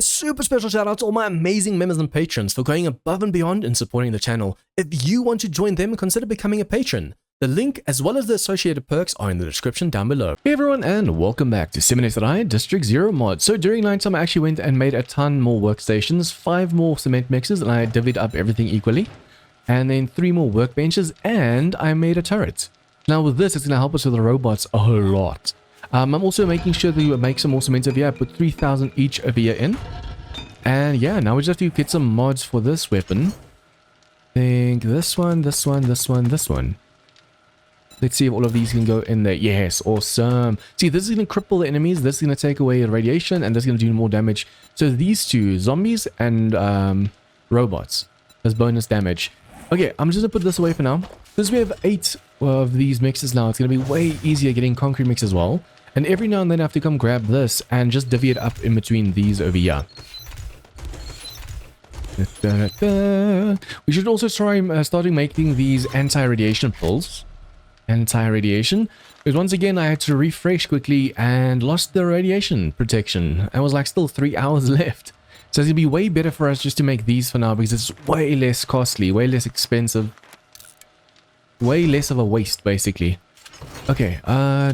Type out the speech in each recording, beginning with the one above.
A super special shout out to all my amazing members and patrons for going above and beyond in supporting the channel. If you want to join them, consider becoming a patron. The link as well as the associated perks are in the description down below. Hey everyone, and welcome back to Simulated I DistrictZero mod. So during nighttime I actually went and made a ton more workstations, 5 more cement mixers, and I divvied up everything equally. And then 3 more workbenches, and I made a turret. Now with this, it's going to help us with the robots a whole lot. I'm also making sure that we make some more cement over here. I put 3,000 each over here in. And yeah, now we just have to get some mods for this weapon. I think this one, this one, this one, this one. Let's see if all of these can go in there. Yes, awesome. See, this is going to cripple the enemies. This is going to take away radiation, and this is going to do more damage. So these two, zombies and robots, as bonus damage. Okay, I'm just going to put this away for now. Since we have 8 of these mixes now, it's going to be way easier getting concrete mix as well. And every now and then I have to come grab this and just divvy it up in between these over here. We should also try starting making these anti-radiation pills. Anti-radiation. Because once again I had to refresh quickly and lost the radiation protection. I was like still 3 hours left. So it's going to be way better for us just to make these for now because it's way less costly, way less expensive. Way less of a waste basically. Okay,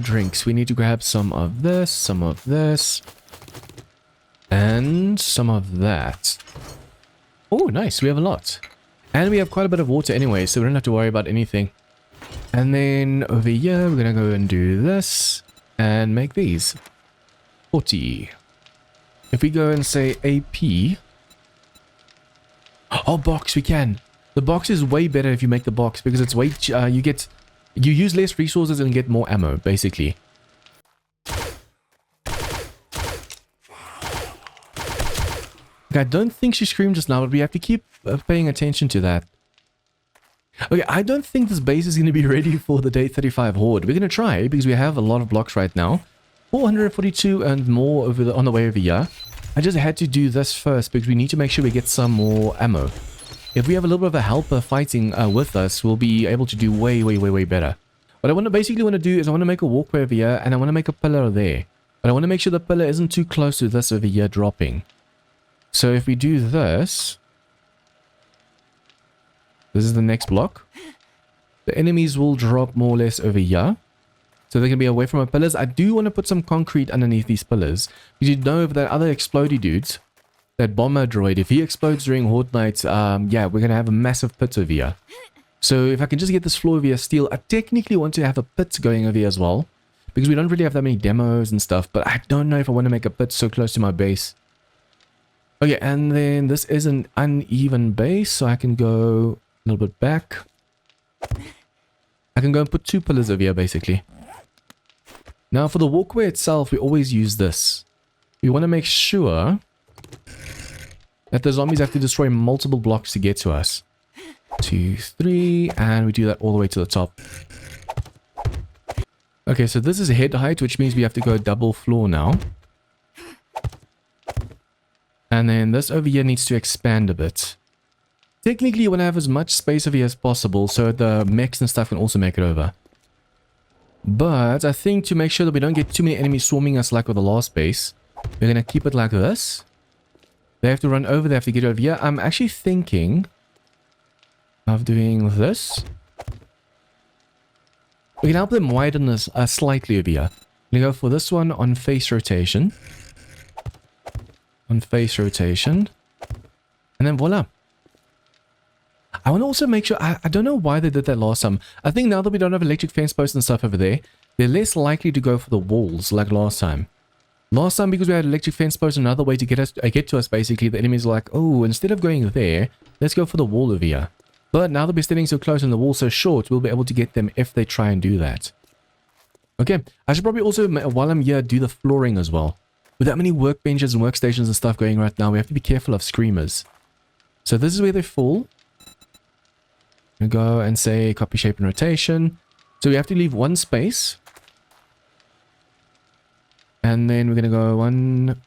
drinks. We need to grab some of this, and some of that. Oh, nice. We have a lot. And we have quite a bit of water anyway, so we don't have to worry about anything. And then over here, we're going to go and do this and make these. 40. If we go and say AP. Oh, box, we can. The box is way better if you make the box because it's way... you use less resources and get more ammo, basically. Okay, I don't think she screamed just now, but we have to keep paying attention to that. Okay, I don't think this base is going to be ready for the day 35 horde. We're going to try because we have a lot of blocks right now. 442 and more on the way over here. I just had to do this first because we need to make sure we get some more ammo. If we have a little bit of a helper fighting with us, we'll be able to do way better. What I basically want to do is I want to make a walkway over here and I want to make a pillar there. But I want to make sure the pillar isn't too close to this over here dropping. So if we do this... This is the next block. The enemies will drop more or less over here. So they can be away from our pillars. I do want to put some concrete underneath these pillars. Because you know that other explodey dudes, that bomber droid, if he explodes during horde night, yeah, we're going to have a massive pit over here. So if I can just get this floor over here steel, I technically want to have a pit going over here as well. Because we don't really have that many demos and stuff. But I don't know if I want to make a pit so close to my base. Okay, and then this is an uneven base. So I can go... a little bit back. I can go and put 2 pillars over here basically. Now for the walkway itself, we always use this. We want to make sure that the zombies have to destroy multiple blocks to get to us. 2, 3, and we do that all the way to the top. Okay, so this is head height, which means we have to go double floor now. And then this over here needs to expand a bit. Technically, you want to have as much space over here as possible so the mechs and stuff can also make it over. But I think to make sure that we don't get too many enemies swarming us like with the last base, we're going to keep it like this. They have to run over, they have to get over here. I'm actually thinking of doing this. We can help them widen this slightly over here. I'm going to go for this one on face rotation. On face rotation. And then voila. I want to also make sure, I don't know why they did that last time. I think now that we don't have electric fence posts and stuff over there, they're less likely to go for the walls like last time. Last time, because we had electric fence posts, another way to get to us basically, the enemies are like, oh, instead of going there, let's go for the wall over here. But now that we're standing so close and the wall so short, we'll be able to get them if they try and do that. Okay, I should probably also, while I'm here, do the flooring as well. With that many workbenches and workstations and stuff going right now, we have to be careful of screamers. So this is where they fall. We go and say copy shape and rotation. So we have to leave 1 space. And then we're going to go 1...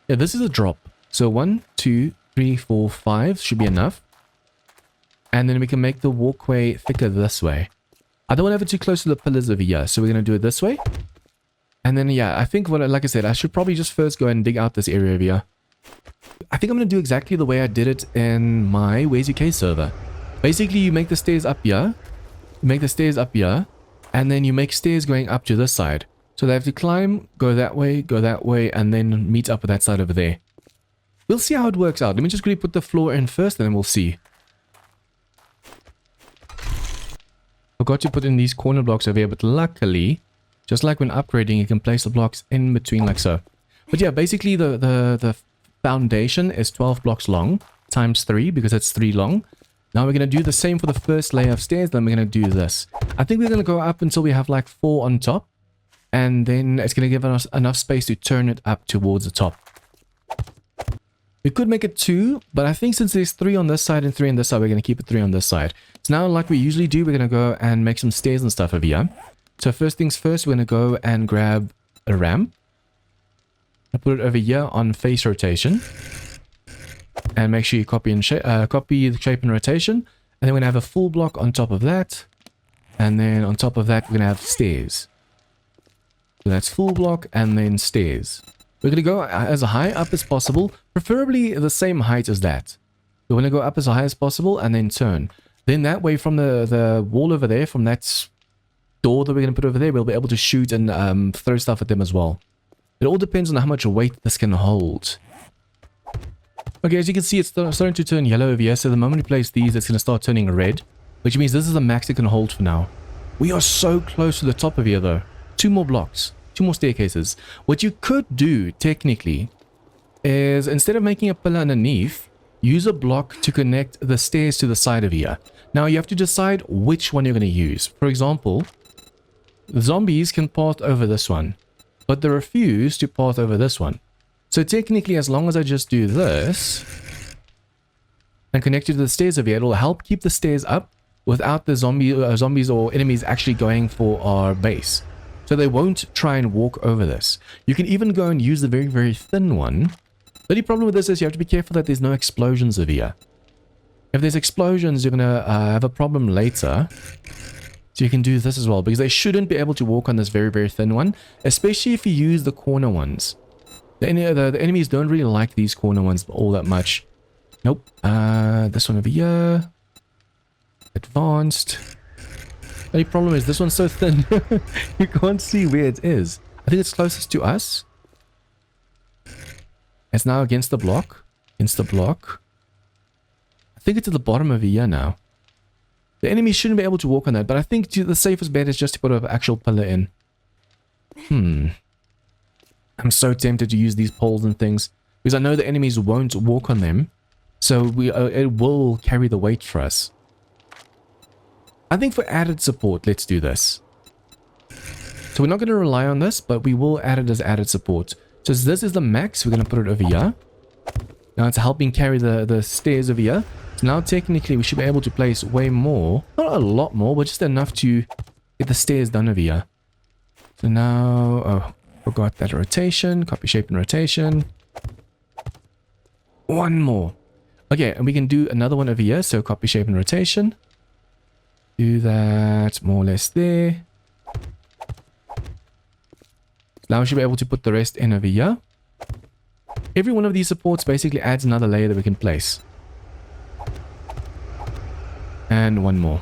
Yeah, this is a drop. So 1, 2, 3, 4, 5 should be enough. And then we can make the walkway thicker this way. I don't want to have it too close to the pillars over here. So we're going to do it this way. And then, yeah, I think, like I said, I should probably just first go and dig out this area over here. I think I'm going to do exactly the way I did it in my Where's UK server. Basically, you make the stairs up here. You make the stairs up here. And then you make stairs going up to this side. So they have to climb, go that way, and then meet up with that side over there. We'll see how it works out. Let me just quickly put the floor in first, and then we'll see. Forgot to put in these corner blocks over here, but luckily, just like when upgrading, you can place the blocks in between like so. But yeah, basically the foundation is 12 blocks long, times 3, because it's 3 long. Now we're going to do the same for the first layer of stairs, then we're going to do this. I think we're going to go up until we have like 4 on top. And then it's going to give us enough space to turn it up towards the top. We could make it 2, but I think since there's 3 on this side and 3 on this side, we're going to keep it 3 on this side. So now, like we usually do, we're going to go and make some stairs and stuff over here. So first things first, we're going to go and grab a ramp. I'll put it over here on face rotation. And make sure you copy the shape and rotation. And then we're going to have a full block on top of that. And then on top of that, we're going to have stairs. So that's full block and then stairs. We're going to go as high up as possible, preferably the same height as that. We're going to go up as high as possible and then turn. Then that way from the wall over there, from that door that we're going to put over there, we'll be able to shoot and throw stuff at them as well. It all depends on how much weight this can hold. Okay, as you can see, it's starting to turn yellow over here. So the moment we place these, it's going to start turning red, which means this is the max it can hold for now. We are so close to the top of here, though. 2 more blocks, 2 more staircases. What you could do, technically, is instead of making a pillar underneath, use a block to connect the stairs to the side of here. Now, you have to decide which one you're going to use. For example, the zombies can path over this one, but they refuse to path over this one. So technically, as long as I just do this and connect it to the stairs over here, it'll help keep the stairs up without the zombies or enemies actually going for our base. So they won't try and walk over this. You can even go and use the very, very thin one. The only problem with this is you have to be careful that there's no explosions over here. If there's explosions, you're going to have a problem later. So you can do this as well, because they shouldn't be able to walk on this very, very thin one, especially if you use the corner ones. The enemies don't really like these corner ones all that much. Nope. This one over here. Advanced. The only problem is this one's so thin. You can't see where it is. I think it's closest to us. It's now against the block. Against the block. I think it's at the bottom over here now. The enemy shouldn't be able to walk on that, but I think the safest bet is just to put an actual pillar in. I'm so tempted to use these poles and things, because I know the enemies won't walk on them, so it will carry the weight for us. I think for added support, let's do this. So we're not going to rely on this, but we will add it as added support. So this is the max, we're going to put it over here. Now it's helping carry the stairs over here. So now technically we should be able to place way more, not a lot more, but just enough to get the stairs done over here. So now, oh, forgot that rotation, copy shape and rotation. 1 more. Okay, and we can do another one over here, so copy shape and rotation. Do that more or less there. Now we should be able to put the rest in over here. Every one of these supports basically adds another layer that we can place. And 1 more.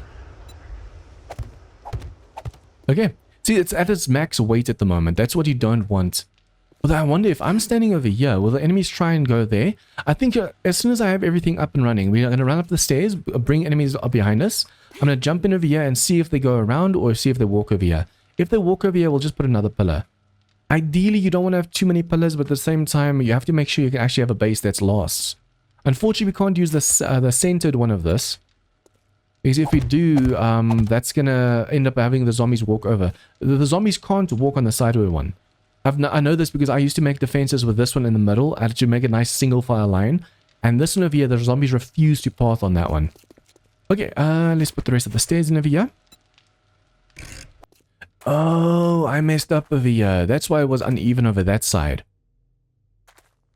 Okay. See, it's at its max weight at the moment. That's what you don't want. Although I wonder if I'm standing over here, will the enemies try and go there? I think as soon as I have everything up and running, we're going to run up the stairs, bring enemies up behind us. I'm going to jump in over here and see if they go around or see if they walk over here. If they walk over here, we'll just put another pillar. Ideally, you don't want to have too many pillars, but at the same time, you have to make sure you can actually have a base that's lasts. Unfortunately, we can't use the centered one of this. Because if we do, that's going to end up having the zombies walk over. The zombies can't walk on the sideway one. I know this because I used to make defenses with this one in the middle. I had to make a nice single file line. And this one over here, the zombies refuse to path on that one. Okay, let's put the rest of the stairs in over here. Oh, I messed up over here. That's why it was uneven over that side.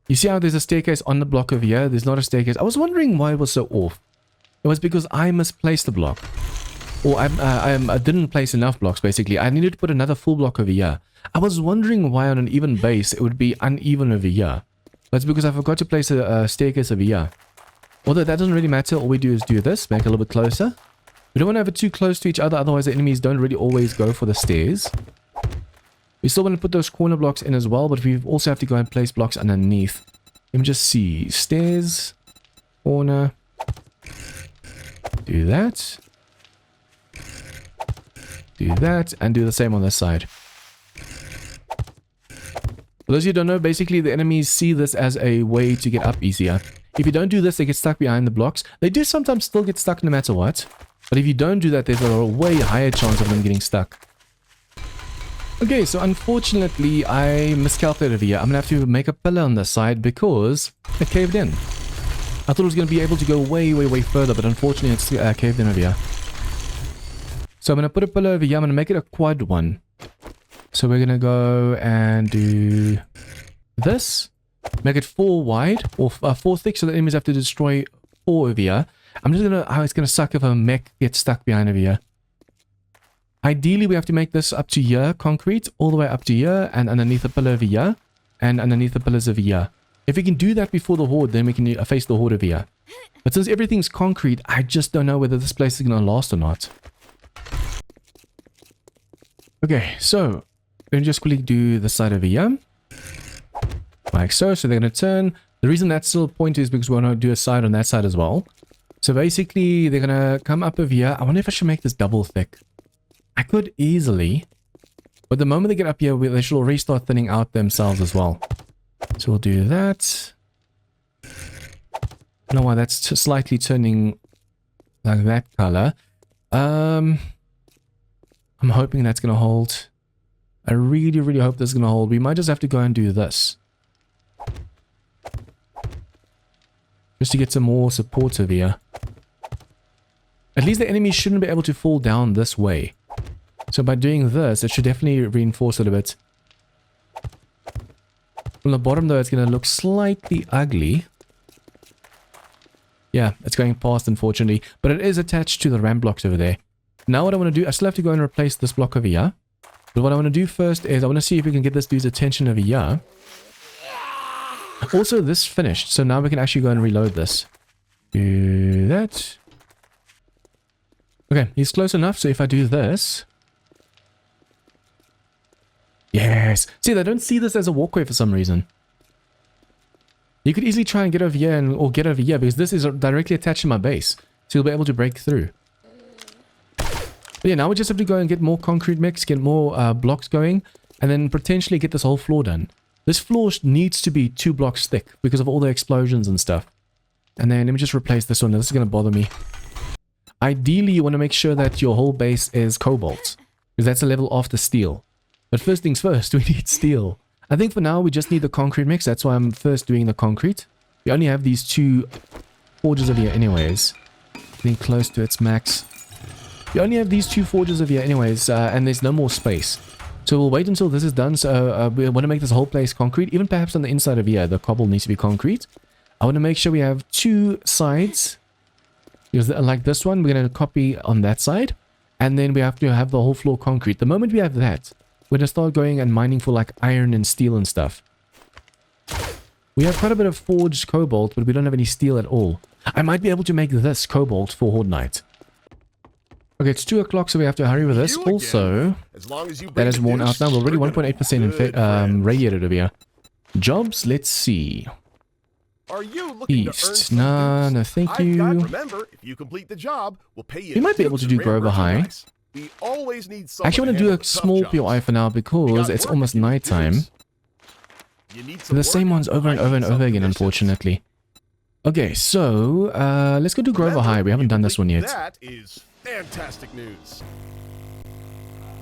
You see how there's a staircase on the block over here? There's not a staircase. I was wondering why it was so off. It was because I misplaced the block. Or I didn't place enough blocks, basically. I needed to put another full block over here. I was wondering why on an even base it would be uneven over here. That's because I forgot to place a staircase over here. Although that doesn't really matter. All we do is do this, make it a little bit closer. We don't want to have it too close to each other, otherwise the enemies don't really always go for the stairs. We still want to put those corner blocks in as well, but we also have to go and place blocks underneath. Let me just see. Stairs, corner. Do that. Do that, and do the same on this side. For those of you who don't know, basically the enemies see this as a way to get up easier. If you don't do this, they get stuck behind the blocks. They do sometimes still get stuck no matter what. But if you don't do that, there's a way higher chance of them getting stuck. Okay, so unfortunately, I miscalculated over here. I'm going to have to make a pillar on this side because it caved in. I thought it was going to be able to go way, way, way further, but unfortunately it's caved in over here. So I'm going to put a pillar over here. I'm going to make it a quad one. So we're going to go and do this. Make it 4 wide, or 4 thick, so the enemies have to destroy 4 over here. I'm just going to... Oh, it's going to suck if a mech gets stuck behind over here. Ideally, we have to make this up to here, concrete, all the way up to here, and underneath the pillar over here, and underneath the pillars over here. If we can do that before the horde, then we can face the horde over here. But since everything's concrete, I just don't know whether this place is going to last or not. Okay, so we're going to just quickly do the side over here. Like so. So they're going to turn. The reason that's still a point is because we want to do a side on that side as well. So basically, they're going to come up over here. I wonder if I should make this double thick. I could easily. But the moment they get up here, they should already start thinning out themselves as well. So we'll do that. I don't know why that's slightly turning like that color. I'm hoping that's going to hold. I really, really hope this is going to hold. We might just have to go and do this. Just to get some more support over here. At least the enemies shouldn't be able to fall down this way. So by doing this, it should definitely reinforce it a bit. From the bottom though, it's going to look slightly ugly. Yeah, it's going past unfortunately. But it is attached to the ramp blocks over there. Now what I want to do, I still have to go and replace this block over here. But what I want to do first is I want to see if we can get this dude's attention over here. Also, this finished, so now we can actually go and reload this. Do that. Okay, he's close enough, so if I do this... Yes! See, they don't see this as a walkway for some reason. You could easily try and get over here, or get over here, because this is directly attached to my base. So you'll be able to break through. But yeah, now we just have to go and get more concrete mix, get more blocks going, and then potentially get this whole floor done. This floor needs to be 2 blocks thick because of all the explosions and stuff. And then let me just replace this one. This is going to bother me. Ideally, you want to make sure that your whole base is cobalt, because that's a level off the steel. But first things first, we need steel. I think for now, we just need the concrete mix. That's why I'm first doing the concrete. We only have these 2 forges over here anyways. Getting close to its max. We only have these 2 forges over here anyways, and there's no more space. So we'll wait until this is done. So we want to make this whole place concrete. Even perhaps on the inside of here, the cobble needs to be concrete. I want to make sure we have 2 sides. Because like this one, we're going to copy on that side. And then we have to have the whole floor concrete. The moment we have that, we're going to start going and mining for like iron and steel and stuff. We have quite a bit of forged cobalt, but we don't have any steel at all. I might be able to make this cobalt for Horde Night. Okay, it's 2 o'clock, so we have to hurry with this. Also, that is worn out now. We're already 1.8% radiated over here. Jobs, let's see. East. No, thank you. Remember, if you complete the job, we'll pay you. We might be able to do Grover High. We always need I actually want to do a small POI for now because it's almost nighttime. The same ones over and over and over again, unfortunately. Okay, so let's go do Grover High. We haven't done this one yet. That is fantastic news.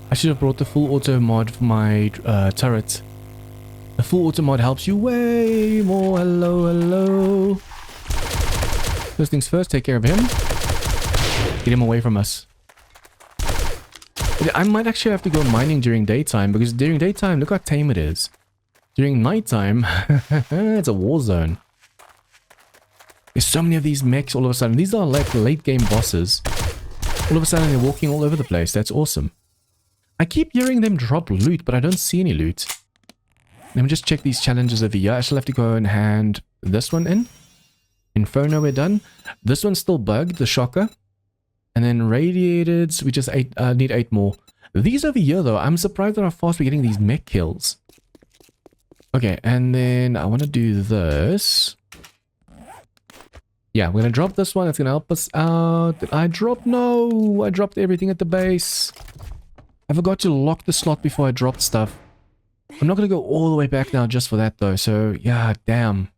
I should have brought the full auto mod for my turret. The full auto mod helps you way more. Hello, hello. First things first, take care of him. Get him away from us. I might actually have to go mining during daytime, because during daytime, look how tame it is. During nighttime, it's a war zone. There's so many of these mechs all of a sudden. These are like late game bosses. All of a sudden, they're walking all over the place. That's awesome. I keep hearing them drop loot, but I don't see any loot. Let me just check these challenges over here. I still have to go and hand this one in. Inferno, we're done. This one's still bugged, the shocker. And then radiated, we just need 8 more. These over here, though, I'm surprised at how fast we're getting these mech kills. Okay, and then I want to do this. Yeah, we're going to drop this one. It's going to help us out. Did I drop? No, I dropped everything at the base. I forgot to lock the slot before I dropped stuff. I'm not going to go all the way back now just for that, though. So, yeah, damn.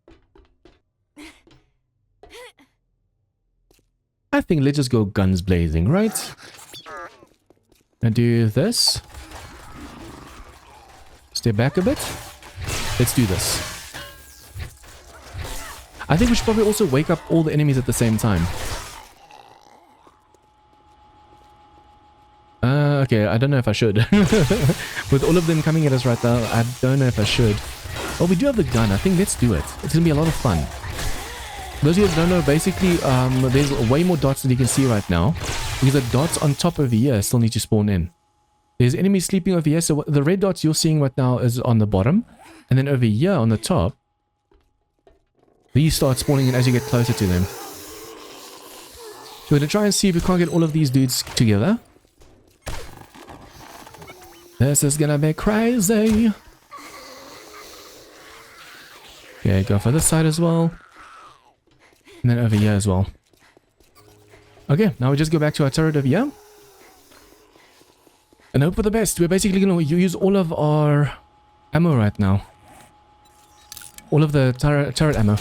I think let's just go guns blazing, right? And do this. Step back a bit. Let's do this. I think we should probably also wake up all the enemies at the same time. Okay, I don't know if I should. With all of them coming at us right now, I don't know if I should. Oh, we do have the gun. I think let's do it. It's going to be a lot of fun. Those of you that don't know, basically, there's way more dots than you can see right now. Because the dots on top over here still need to spawn in. There's enemies sleeping over here. So the red dots you're seeing right now is on the bottom. And then over here on the top, these start spawning in as you get closer to them. So we're going to try and see if we can't get all of these dudes together. This is going to be crazy. Okay, go for this side as well. And then over here as well. Okay, now we just go back to our turret over here. And hope for the best. We're basically going to use all of our ammo right now. All of the turret ammo.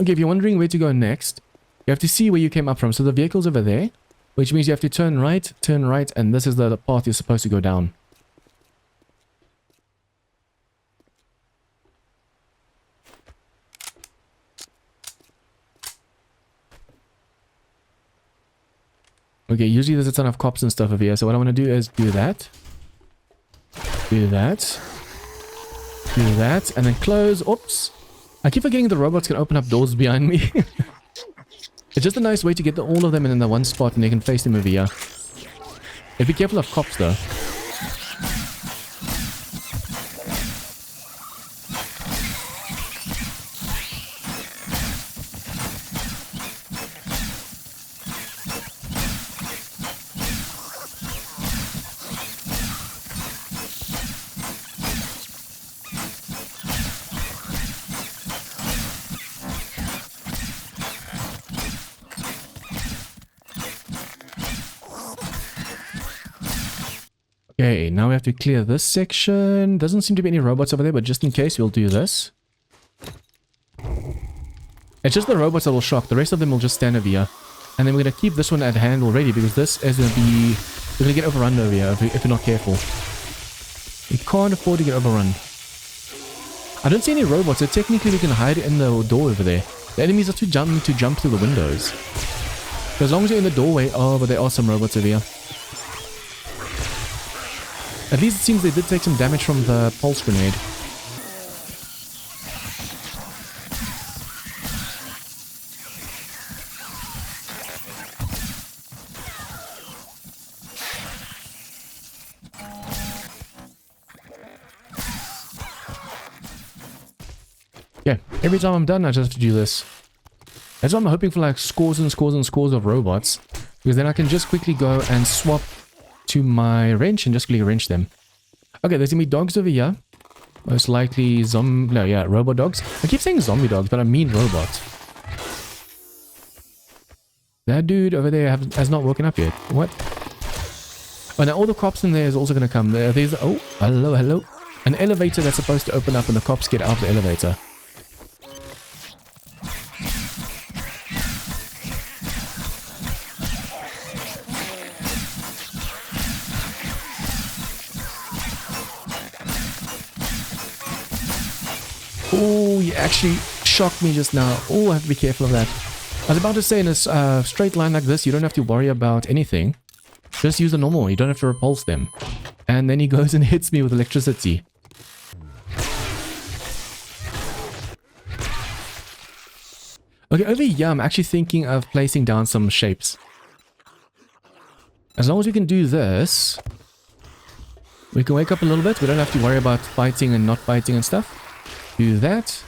Okay, if you're wondering where to go next, you have to see where you came up from. So the vehicle's over there, which means you have to turn right, and this is the path you're supposed to go down. Okay, usually there's a ton of cops and stuff over here, so what I want to do is do that. Do that. Do that, and then close. Oops. I keep forgetting the robots can open up doors behind me. It's just a nice way to get all of them in the one spot and you can face them over here. Be careful of cops though. Okay, now we have to clear this section. Doesn't seem to be any robots over there, but just in case, we'll do this. It's just the robots that will shock. The rest of them will just stand over here. And then we're going to keep this one at hand already, because this is going to be... We're going to get overrun over here if we're not careful. We can't afford to get overrun. I don't see any robots, so technically we can hide in the door over there. The enemies are too jumping to jump through the windows. So as long as you're in the doorway... Oh, but there are some robots over here. At least it seems they did take some damage from the pulse grenade. Yeah, every time I'm done, I just have to do this. That's why I'm hoping for like scores and scores and scores of robots. Because then I can just quickly go and swap to my wrench and just quickly wrench them. Okay, there's gonna be dogs over here. Most likely robot dogs. I keep saying zombie dogs, but I mean robots. That dude over there has not woken up yet. What? Oh, now all the cops in there is also gonna come. There's... Oh, hello. An elevator that's supposed to open up and the cops get out of the elevator. Oh, you actually shocked me just now. Oh, I have to be careful of that. I was about to say, in a straight line like this, you don't have to worry about anything. Just use the normal. You don't have to repulse them. And then he goes and hits me with electricity. Okay, over here, I'm actually thinking of placing down some shapes. As long as we can do this, we can wake up a little bit. We don't have to worry about fighting and not fighting and stuff. Do that.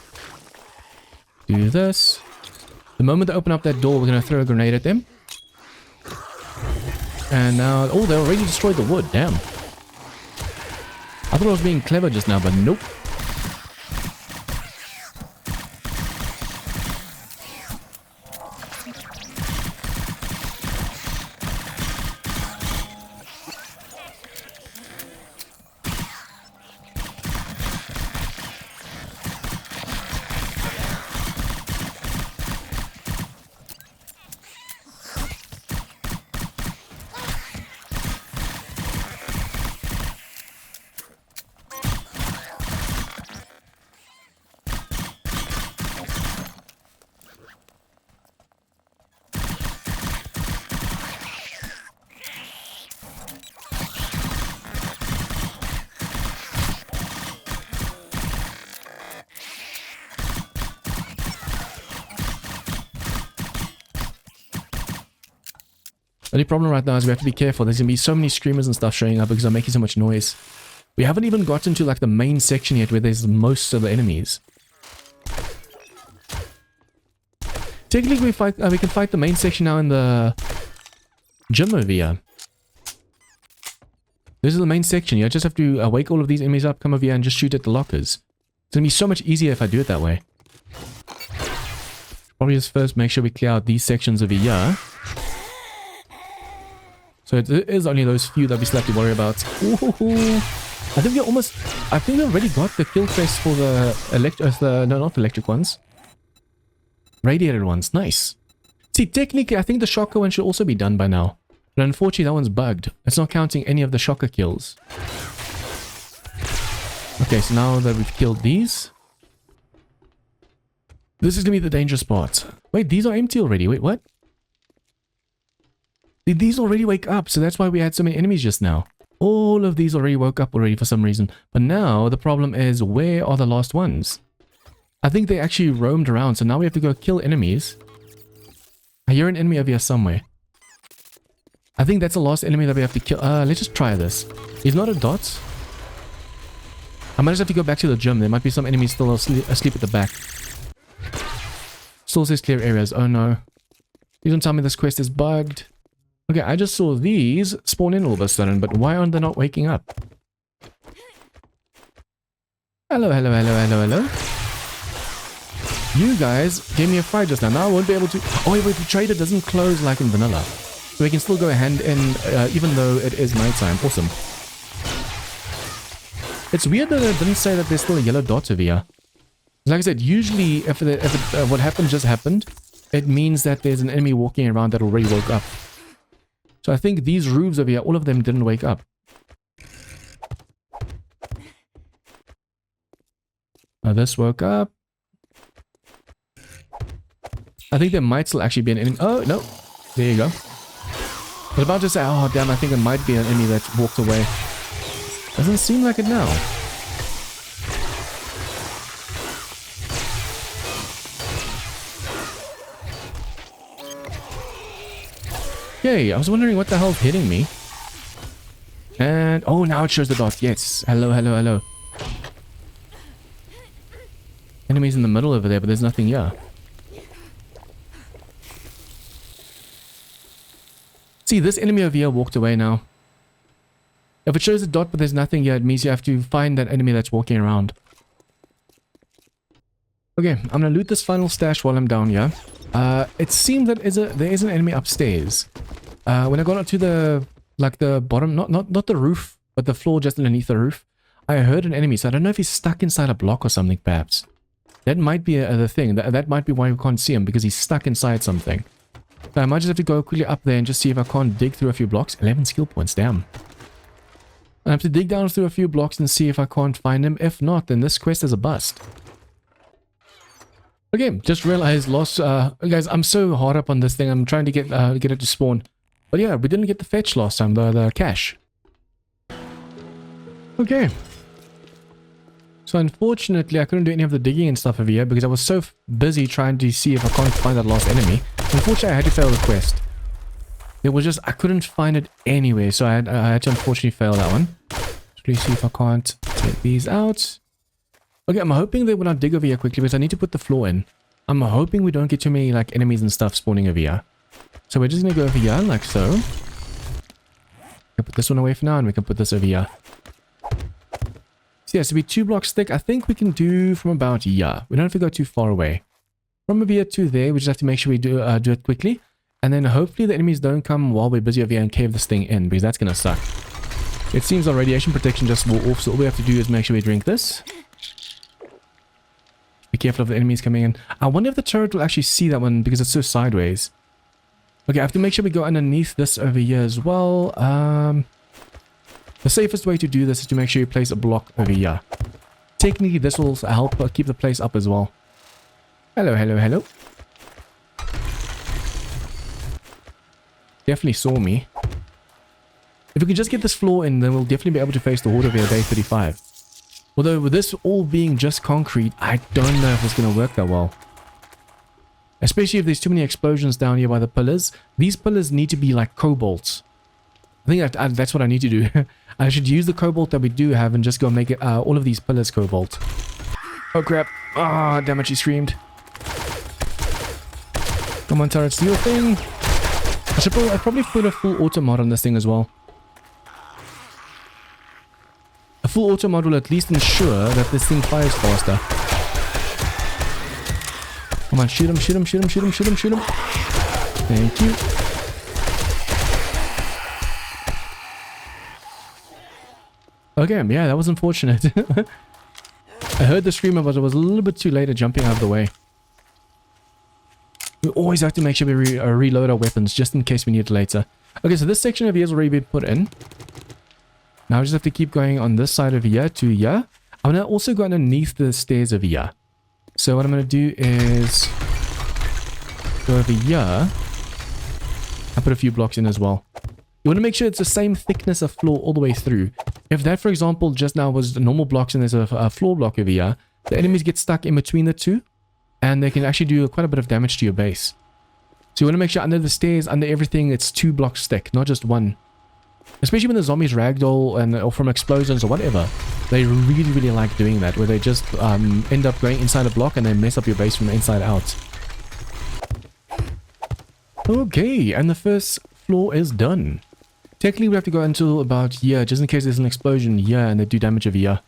Do this. The moment they open up that door, we're going to throw a grenade at them. And now... Oh, they already destroyed the wood. Damn. I thought I was being clever just now, but nope. The only problem right now is we have to be careful. There's going to be so many screamers and stuff showing up because I'm making so much noise. We haven't even gotten to like the main section yet where there's most of the enemies. Technically we can fight the main section now in the gym over here. This is the main section. You just have to wake all of these enemies up, come over here and just shoot at the lockers. It's going to be so much easier if I do it that way. Probably just first make sure we clear out these sections over here. So it is only those few that we still have to worry about. Ooh, I think we already got the kill crest for the no, not electric ones. Radiated ones. Nice. See, technically, I think the shocker one should also be done by now. But unfortunately, that one's bugged. It's not counting any of the shocker kills. Okay, so now that we've killed these, this is going to be the dangerous part. Wait, these are empty already. Wait, what? Did these already wake up? So that's why we had so many enemies just now. All of these already woke up already for some reason. But now the problem is, where are the last ones? I think they actually roamed around. So now we have to go kill enemies. I hear an enemy over here somewhere. I think that's the last enemy that we have to kill. Let's just try this. He's not a dot. I might just have to go back to the gym. There might be some enemies still asleep at the back. Still says clear areas. Oh no. Please don't tell me this quest is bugged. Okay, I just saw these spawn in all of a sudden, but why aren't they not waking up? Hello. You guys gave me a fright just now. Now I won't be able to... Oh, wait, the trader doesn't close like in vanilla. So we can still go hand in, even though it is nighttime. Awesome. It's weird that it didn't say that there's still a yellow dot over here. Like I said, usually if what happened just happened, it means that there's an enemy walking around that already woke up. So I think these roofs over here, all of them didn't wake up. Now this woke up. I think there might still actually be an enemy. Oh, no. There you go. I was about to say, oh damn, I think it might be an enemy that walked away. Doesn't seem like it now. Okay, I was wondering what the hell's hitting me. And, oh, now it shows the dot. Yes. Hello. Can enemies in the middle over there, but there's nothing here. See, this enemy over here walked away now. If it shows a dot but there's nothing here, it means you have to find that enemy that's walking around. Okay, I'm gonna loot this final stash while I'm down here. It seems that there is an enemy upstairs. When I got up to the bottom, not the roof, but the floor just underneath the roof, I heard an enemy. So I don't know if he's stuck inside a block or something, perhaps. That might be the thing. That might be why we can't see him, because he's stuck inside something. So I might just have to go quickly up there and just see if I can't dig through a few blocks. 11 skill points, damn. I have to dig down through a few blocks and see if I can't find him. If not, then this quest is a bust. Okay, just realized guys, I'm so hard up on this thing. I'm trying to get it to spawn. But yeah, we didn't get the fetch last time, the cache. Okay. So unfortunately, I couldn't do any of the digging and stuff over here because I was so busy trying to see if I can't find that last enemy. Unfortunately, I had to fail the quest. It was just, I couldn't find it anyway, so I had to unfortunately fail that one. Let's see if I can't take these out. Okay, I'm hoping they will not dig over here quickly because I need to put the floor in. I'm hoping we don't get too many like enemies and stuff spawning over here. So we're just going to go over here like so. We can put this one away for now and we can put this over here. So yeah, so be 2 blocks thick. I think we can do from about here. We don't have to go too far away. From over here to there, we just have to make sure we do it quickly. And then hopefully the enemies don't come while we're busy over here and cave this thing in, because that's going to suck. It seems our radiation protection just wore off, so all we have to do is make sure we drink this. Be careful of the enemies coming in. I wonder if the turret will actually see that one because it's so sideways. Okay, I have to make sure we go underneath this over here as well. The safest way to do this is to make sure you place a block over here. Technically, this will help keep the place up as well. Hello, hello, hello. Definitely saw me. If we can just get this floor in, then we'll definitely be able to face the horde over here day 35. Although with this all being just concrete, I don't know if it's going to work that well. Especially if there's too many explosions down here by the pillars. These pillars need to be like cobalt. I think that's what I need to do. I should use the cobalt that we do have and just go make it all of these pillars cobalt. Oh crap. Ah, damn it, she screamed. Come on, turrets, do your thing. I'd probably put a full auto mod on this thing as well. A full auto mod will at least ensure that this thing fires faster. Come on, shoot him, shoot him, shoot him, shoot him, shoot him, shoot him. Thank you. Okay, yeah, that was unfortunate. I heard the screamer, but I was a little bit too late at jumping out of the way. We always have to make sure we reload our weapons, just in case we need it later. Okay, so this section of here has already been put in. Now I just have to keep going on this side of here to here. I'm going to also go underneath the stairs over here. So what I'm going to do is go over here and put a few blocks in as well. You want to make sure it's the same thickness of floor all the way through. If that, for example, just now was the normal blocks and there's a floor block over here, the enemies get stuck in between the two and they can actually do quite a bit of damage to your base. So you want to make sure under the stairs, under everything, it's 2 blocks thick, not just 1. Especially when the zombies ragdoll or from explosions or whatever. They really, really like doing that, where they just end up going inside a block and they mess up your base from the inside out. Okay, and the first floor is done. Technically, we have to go until about here, just in case there's an explosion here and they do damage over here.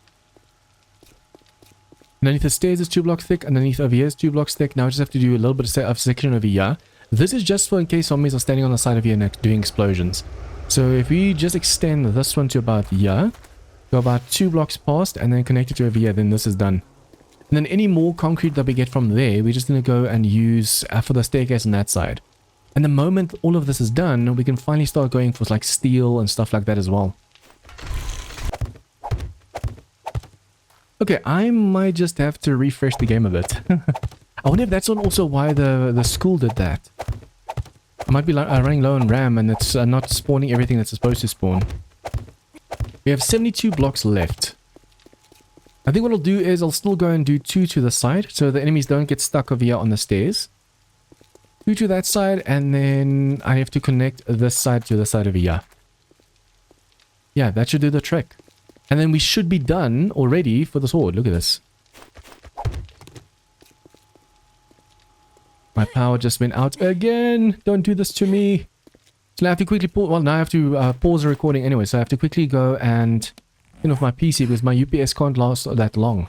Underneath the stairs is 2 blocks thick, underneath over here is 2 blocks thick. Now I just have to do a little bit of section over here. This is just for in case zombies are standing on the side of here and doing explosions. So if we just extend this one to about here, go about 2 blocks past and then connect it to over here, then this is done. And then any more concrete that we get from there, we're just going to go and use for the staircase on that side. And the moment all of this is done, we can finally start going for like steel and stuff like that as well. Okay, I might just have to refresh the game a bit. I wonder if that's also why the school did that. I might be running low on RAM and it's not spawning everything that's supposed to spawn. We have 72 blocks left. I think what I'll do is I'll still go and do 2 to the side so the enemies don't get stuck over here on the stairs. 2 to that side, and then I have to connect this side to the side over here. Yeah, that should do the trick. And then we should be done already for the sword. Look at this. My power just went out again. Don't do this to me. So now I have to quickly well, now I have to pause the recording anyway. So I have to quickly go and turn off my PC because my UPS can't last that long.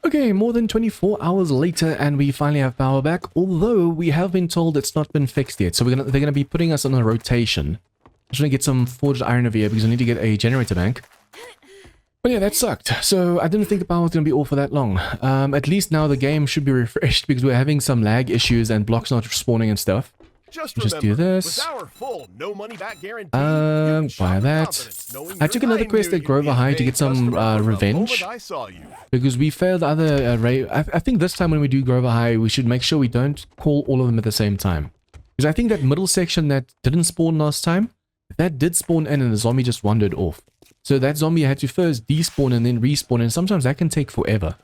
Okay, more than 24 hours later and we finally have power back. Although we have been told it's not been fixed yet. So they're gonna be putting us on a rotation. I'm trying to get some forged iron over here because I need to get a generator bank. But yeah, that sucked. So I didn't think the power was going to be off for that long. At least now the game should be refreshed because we're having some lag issues and blocks not spawning and stuff. Just do this. With our full no money back guarantee, buy that. I took another quest at Grover High to get some revenge. Because we failed the other raid. I think this time when we do Grover High, we should make sure we don't call all of them at the same time. Because I think that middle section that didn't spawn last time, that did spawn in and the zombie just wandered off. So that zombie had to first despawn and then respawn, and sometimes that can take forever.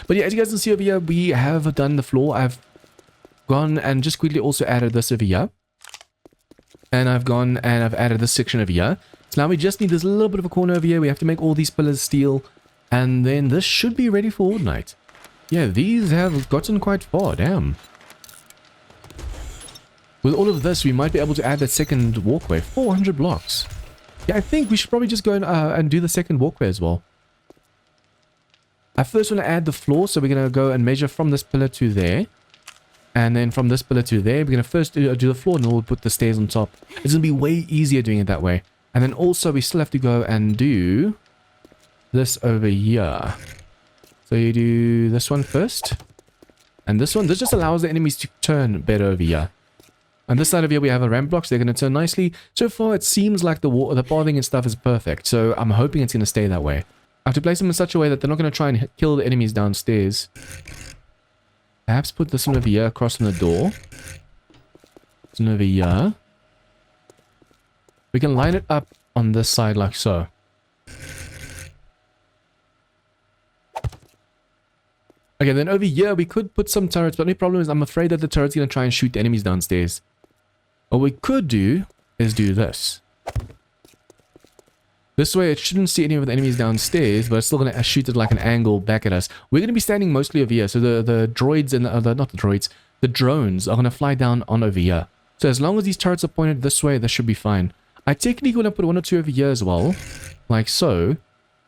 But yeah, as you guys can see over here, we have done the floor. I've gone and just quickly also added this over here. And I've gone and I've added this section over here. So now we just need this little bit of a corner over here. We have to make all these pillars steel. And then this should be ready for Horde Night. Yeah, these have gotten quite far, damn. With all of this, we might be able to add that second walkway. 400 blocks. Yeah, I think we should probably just go and do the second walkway as well. I first want to add the floor, so we're going to go and measure from this pillar to there. And then from this pillar to there, we're going to first do the floor and then we'll put the stairs on top. It's going to be way easier doing it that way. And then also we still have to go and do this over here. So you do this one first. And this one, this just allows the enemies to turn better over here. On this side of here, we have a ramp blocks. They're going to turn nicely. So far, it seems like the pathing and stuff is perfect. So I'm hoping it's going to stay that way. I have to place them in such a way that they're not going to try and kill the enemies downstairs. Perhaps put this one over here across from the door. This one over here. We can line it up on this side like so. Okay, then over here, we could put some turrets. But the only problem is I'm afraid that the turret's going to try and shoot the enemies downstairs. What we could do is do this. This way, it shouldn't see any of the enemies downstairs, but it's still going to shoot it like an angle back at us. We're going to be standing mostly over here, so the droids and not the droids, the drones are going to fly down on over here. So as long as these turrets are pointed this way, this should be fine. I technically want to put one or two over here as well, like so,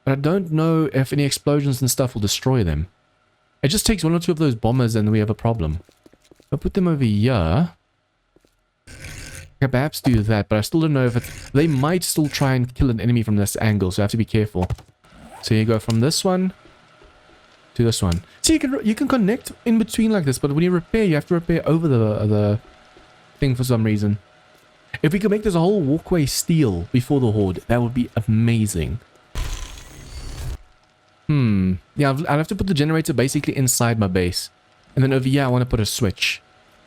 but I don't know if any explosions and stuff will destroy them. It just takes one or two of those bombers and we have a problem. I'll put them over here. I can perhaps do that, but I still don't know if it... They might still try and kill an enemy from this angle, so I have to be careful. So you go from this one to this one. See, you can connect in between like this, but when you repair, you have to repair over the thing for some reason. If we could make this a whole walkway steel before the horde, that would be amazing. Yeah, I'd have to put the generator basically inside my base. And then over here, I want to put a switch.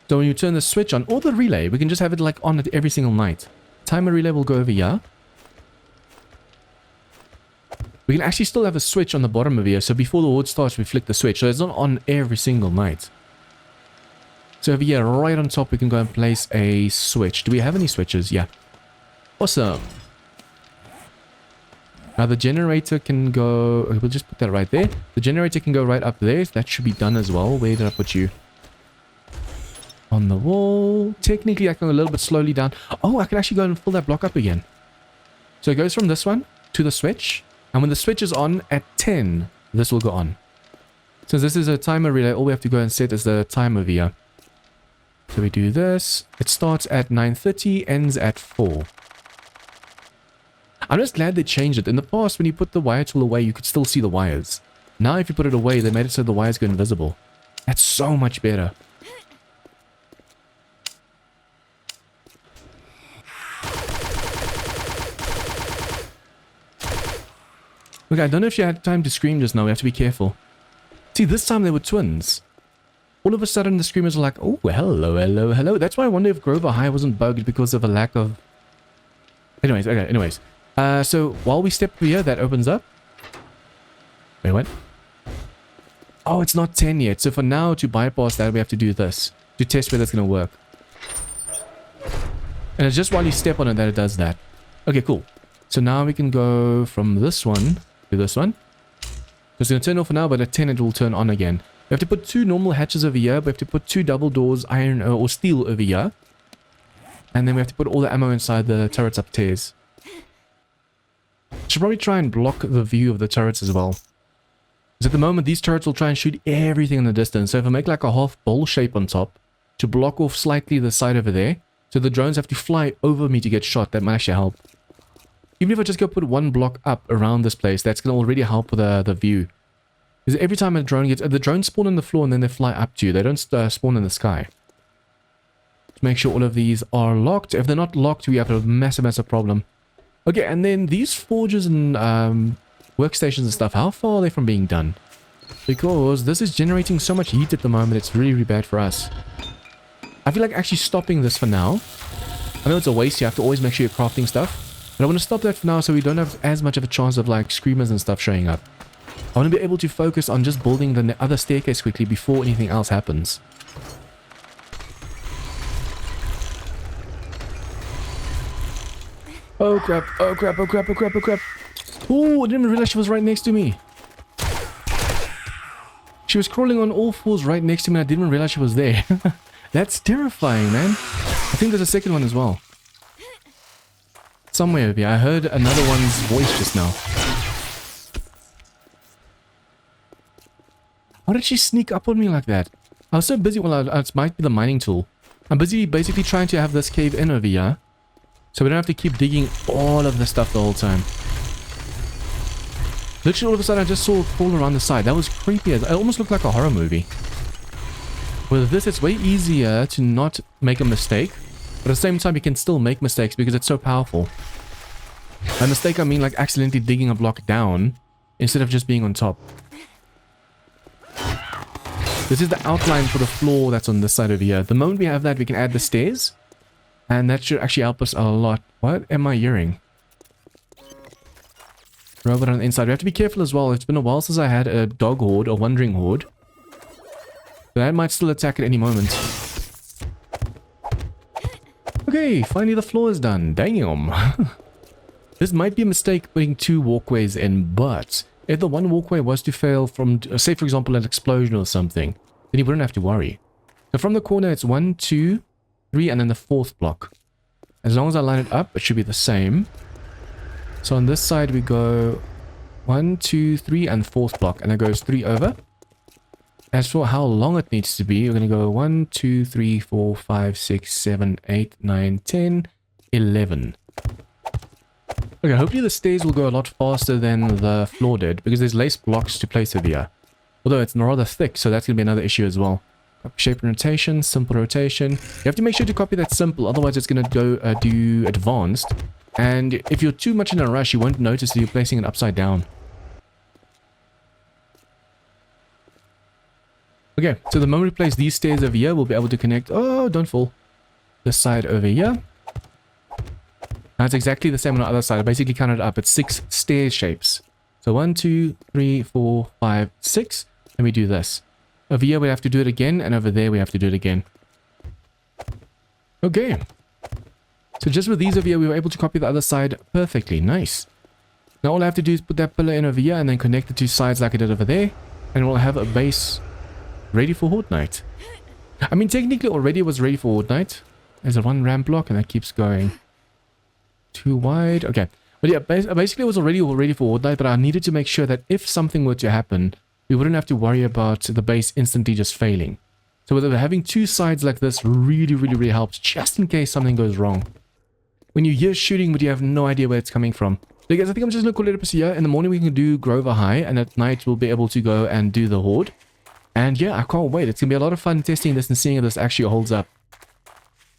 So when you turn the switch on, or the relay, we can just have it like on it every single night. Timer relay will go over here. We can actually still have a switch on the bottom of here. So before the horde starts, we flick the switch. So it's not on every single night. So over here, right on top, we can go and place a switch. Do we have any switches? Yeah. Awesome. Now the generator can go... We'll just put that right there. The generator can go right up there. That should be done as well. Where did I put you? On the wall. Technically, I can go a little bit slowly down. Oh, I can actually go and fill that block up again. So it goes from this one to the switch. And when the switch is on at 10, this will go on. Since this is a timer relay, all we have to go and set is the time over here. So we do this. It starts at 9:30, ends at 4. I'm just glad they changed it. In the past, when you put the wire tool away, you could still see the wires. Now, if you put it away, they made it so the wires go invisible. That's so much better. Look, I don't know if you had time to scream just now. We have to be careful. See, this time they were twins. All of a sudden, the screamers are like, oh, hello, hello, hello. That's why I wonder if Grover High wasn't bugged because of a lack of... Anyways, okay, anyways. So, while we step through here, that opens up. Wait, what? Oh, it's not 10 yet. So, for now, to bypass that, we have to do this. To test whether that's going to work. And it's just while you step on it that it does that. Okay, cool. So, now we can go from this one to this one. So, it's going to turn off for now, but at 10, it will turn on again. We have to put 2 normal hatches over here. We have to put 2 double doors, iron or steel over here. And then we have to put all the ammo inside the turrets upstairs. Should probably try and block the view of the turrets as well. Because at the moment, these turrets will try and shoot everything in the distance. So if I make like a half bowl shape on top to block off slightly the side over there, so the drones have to fly over me to get shot, that might actually help. Even if I just go put 1 block up around this place, that's going to already help with the view. Because every time a drone gets... the drones spawn on the floor and then they fly up to you. They don't spawn in the sky. Let's make sure all of these are locked. If they're not locked, we have a massive, massive problem. Okay, and then these forges and workstations and stuff, how far are they from being done? Because this is generating so much heat at the moment, it's really, really bad for us. I feel like actually stopping this for now. I know it's a waste, you have to always make sure you're crafting stuff. But I want to stop that for now so we don't have as much of a chance of like screamers and stuff showing up. I want to be able to focus on just building the other staircase quickly before anything else happens. Oh crap, oh crap, oh crap, oh crap, oh crap. Oh, I didn't even realize she was right next to me. She was crawling on all 4s right next to me and I didn't even realize she was there. That's terrifying, man. I think there's a second one as well. Somewhere over here. I heard another one's voice just now. Why did she sneak up on me like that? I was so busy. Well, it might be the mining tool. I'm busy basically trying to have this cave in over here. So we don't have to keep digging all of this stuff the whole time. Literally all of a sudden I just saw it fall around the side. That was creepy. It almost looked like a horror movie. With this, it's way easier to not make a mistake. But at the same time, you can still make mistakes because it's so powerful. By mistake, I mean like accidentally digging a block down instead of just being on top. This is the outline for the floor that's on this side over here. The moment we have that, we can add the stairs. And that should actually help us a lot. What am I hearing? Robot on the inside. We have to be careful as well. It's been a while since I had a dog horde or wandering horde. So that might still attack at any moment. Okay, finally the floor is done. Damn. This might be a mistake putting 2 walkways in, but if the one walkway was to fail from, say for example, an explosion or something, then you wouldn't have to worry. So from the corner, it's 1, 2, 3, and then the 4th block. As long as I line it up, it should be the same. So on this side, we go 1, 2, 3, and 4th block, and it goes 3 over. As for how long it needs to be, we're going to go 1, 2, 3, 4, 5, 6, 7, 8, 9, 10, 11. Okay, hopefully the stairs will go a lot faster than the floor did, because there's less blocks to place over here. Although it's rather thick, so that's going to be another issue as well. Shape and rotation, simple rotation. You have to make sure to copy that simple, otherwise it's going to go do advanced. And if you're too much in a rush, you won't notice that you're placing it upside down. Okay, so the moment we place these stairs over here, we'll be able to connect... Oh, don't fall. This side over here. Now it's exactly the same on the other side. I basically counted it up. It's 6 stair shapes. So 1, 2, 3, 4, 5, 6. Let me do this. Over here we have to do it again, and over there we have to do it again. Okay. So just with these over here, we were able to copy the other side perfectly. Nice. Now all I have to do is put that pillar in over here, and then connect the 2 sides like I did over there. And we'll have a base ready for Horde Night. I mean, technically already it was ready for Horde Night. There's a 1 ramp block, and that keeps going. 2 wide. Okay. But yeah, basically it was already ready for Horde Night, but I needed to make sure that if something were to happen, we wouldn't have to worry about the base instantly just failing. So with having 2 sides like this really helps, just in case something goes wrong. When you hear shooting, but you have no idea where it's coming from. So guys, I think I'm just going to call it episode here. In the morning we can do Grover High, and at night we'll be able to go and do the Horde. And yeah, I can't wait. It's going to be a lot of fun testing this and seeing if this actually holds up.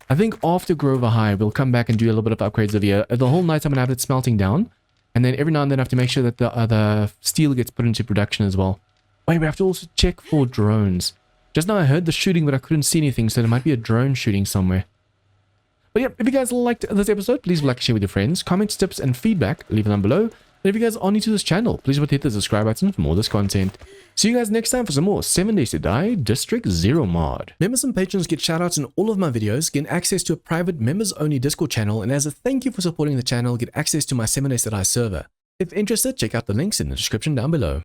I think after Grover High, we'll come back and do a little bit of upgrades over here. The whole night I'm going to have it smelting down. And then every now and then I have to make sure that the steel gets put into production as well. Wait, we have to also check for drones. Just now I heard the shooting, but I couldn't see anything, so there might be a drone shooting somewhere. But yeah, if you guys liked this episode, please like and share with your friends. Comments, tips, and feedback, leave them down below. And if you guys are new to this channel, please hit the subscribe button for more of this content. See you guys next time for some more 7 Days to Die DistrictZero mod. Members and patrons get shoutouts in all of my videos, get access to a private members-only Discord channel, and as a thank you for supporting the channel, get access to my 7 Days to Die server. If interested, check out the links in the description down below.